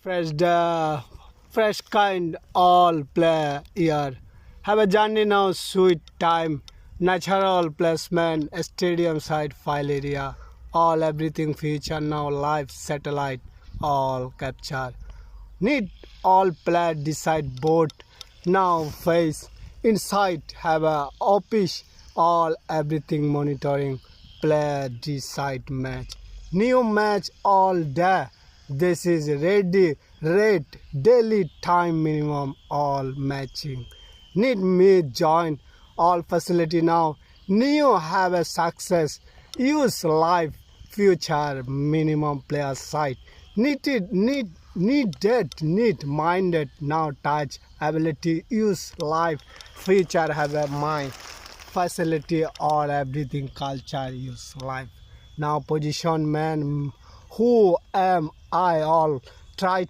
fresh kind all play here. Have a journey now, sweet time, natural placement, stadium side file area, all everything feature now live satellite, all capture. Need all play decide boat now face inside have a office all everything monitoring play decide match new match all day this is ready rate daily time minimum all matching need me join all facility now new have a success use live future minimum player site need minded now touch ability use life feature have a mind facility or everything culture use life now position man who am I all try